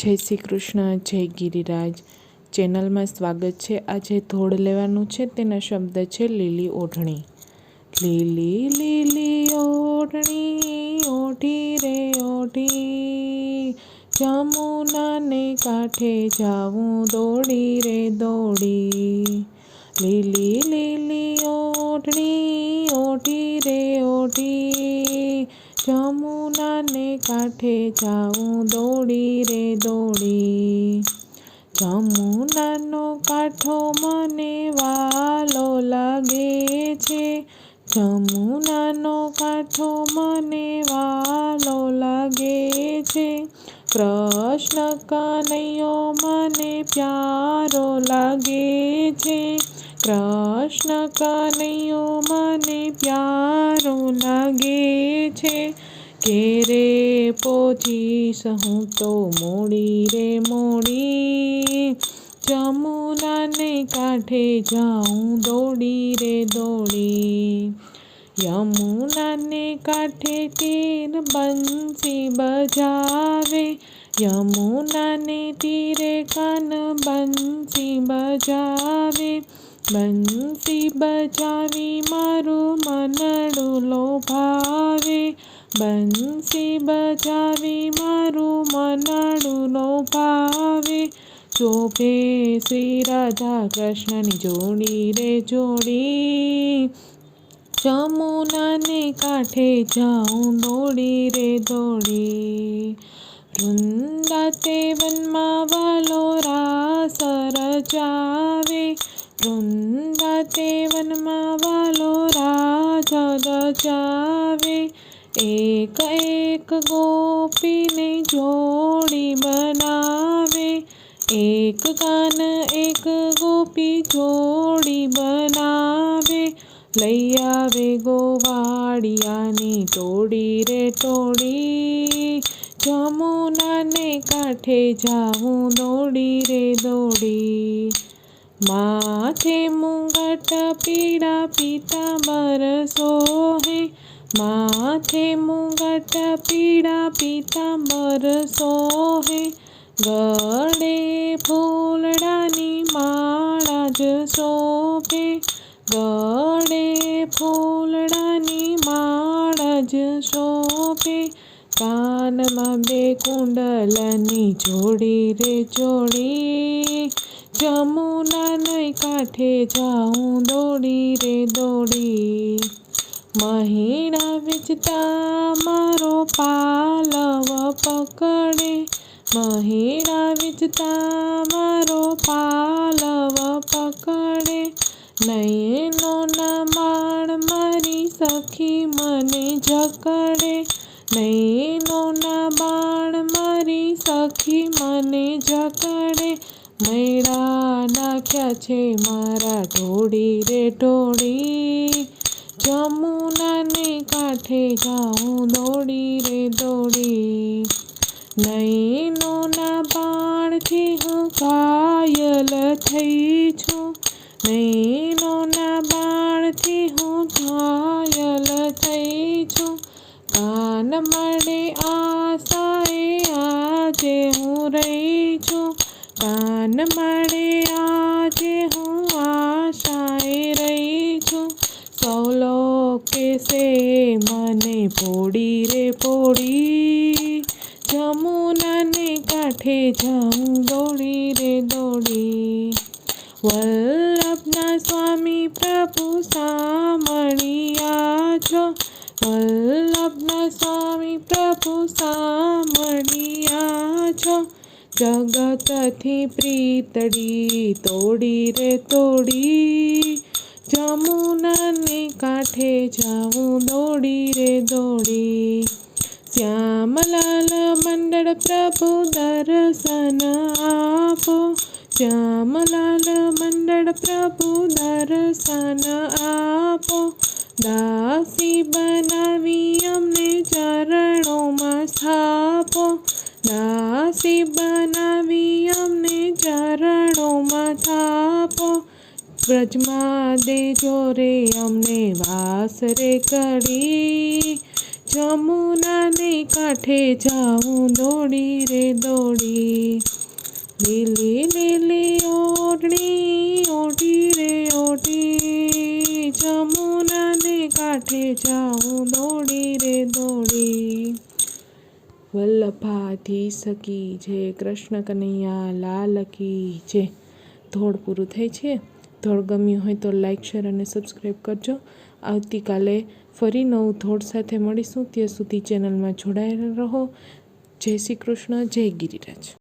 જય શ્રી કૃષ્ણ, જય ગિરિરાજ. ચેનલમાં સ્વાગત છે. આજે ધોળ લેવાનું છે, તેના શબ્દ છે લીલી ઓઢણી. લીલી લીલી ઓઢણી ઓઢી રે ઓઢી, જમુનાને કાંઠે જાવું દોડી રે દોડી. લીલી લીલી ઓઢણી ઓઢી રે ઓઢી, જમુનાને કાંઠે જાવું દોડી રે દોડી. જમુનાનો કાંઠો મને વાલો લાગે છે, જમુનાનો કાંઠો મને વાલો લાગે છે. કૃષ્ણ કનૈયો મને પ્યારો લાગે છે, કૃષ્ણ કનૈયો મને પ્યારો લાગે છે. ઘેરે પહોંચીશ હું તો મોડી રે મોડી, જમુનાને કાંઠે જાઉં દોડી રે દોડી. યમુનાને કાંઠે તીર બંસી બજાવે, યમુનાને તીરે કાન બંસી બજાવે. બંસી બજાવી મારું મનડું લોભાવે, બંસી બજાવી મારું મનડું લોભાવે. શોભે શ્રી રાધા કૃષ્ણની જોડી રે જોડી, જમુનાને કાંઠે જાઉં દોડી રે દોડી. વૃંદાવનમાં વાલો રાસ રચાવે, વૃંદાવનમાં વાલો રાજ રચાવે. એક એક ગોપીને જોડી બનાવે, એક કાન એક ગોપી જોડી બનાવે. લઈ આવે ગોવાળિયાની ટોળી રે ટોળી, જમુનાને કાંઠે જાવું દોડી રે દોડી. માથે મુગટ પીળા પીતાંબર સોહે, માથે મુગટ પીળા પીતાંબર સોહે. ગળે ફૂલડાની માળા જ શોભે, ગળે ફૂલડાની માળા જ શોભે. કાનમાં બે કુંડલની જોડી રે જોડી, જમુનાને કાંઠે જાઉં દોડી રે દોડી. મહિડા વેચતા મારો પાલવ પકડે, મહિડા વેચતા મારો પાલવ પકડે. નયનોના બાણ મારી સખી મને જકડે, નયનોના બાણ મારી સખી મને જકડે. મૈડા નાખ્યા છે મારા ઢોળી રે ઢોળી, જમુનાને કાંઠે જાઉં દોડી રે દોડી. નયનોના બાણથી હું ઘાયલ થઈ છું, નયનોના બાણથી હું ઘાયલ થઈ છું. કાન મળે આશાએ આજે હું રહી છું, કાન મળે આજે હું આશાએ રહી છું. સૌ લોકે સે મને પોડી રે પોડી, જમુનાને કાંઠે જાઉં દોડી રે દોડી. વલ્લભના સ્વામી પ્રભુ સામળિયા છો, વલ્લભના સ્વામી પ્રભુ સામળિયા છો. જગતથી પ્રીતડી તોડી રે તોડી, જમુનાને કાંઠે જાવું દોડી રે દોડી. શ્યામલાલ મંડળ પ્રભુ દર્શન આપો, શ્યામલાલ મંડળ પ્રભુ દર્શન આપો. દાસી બનાવી અમને ચરણોમાં સ્થાપો, દાસી બનાવી અમને ચરણોમાં થાપો. વ્રજમાં દેજો રે અમને વાસ રે કરી, જમુનાને કાંઠે જાઉં દોડી રે દોડી, લીલી લીલી ઓઢણી ઓઢી રે ઓઢી, જમુનાને કાંઠે જાઉં દોડી રે દોડી. વલ્લભાધીશ કી જય, કૃષ્ણ કનૈયા લાલ કી જય. ધોળ પૂરું થાય છે. ધોળ ગમ્યું હોય તો લાઈક, શેર અને સબસ્ક્રાઈબ કરજો. આવતીકાલે ફરી નવું ધોળ સાથે મળીશું. ત્યાં સુધી ચેનલમાં જોડાયેલા રહો. જય શ્રી કૃષ્ણ, જય ગિરિરાજ.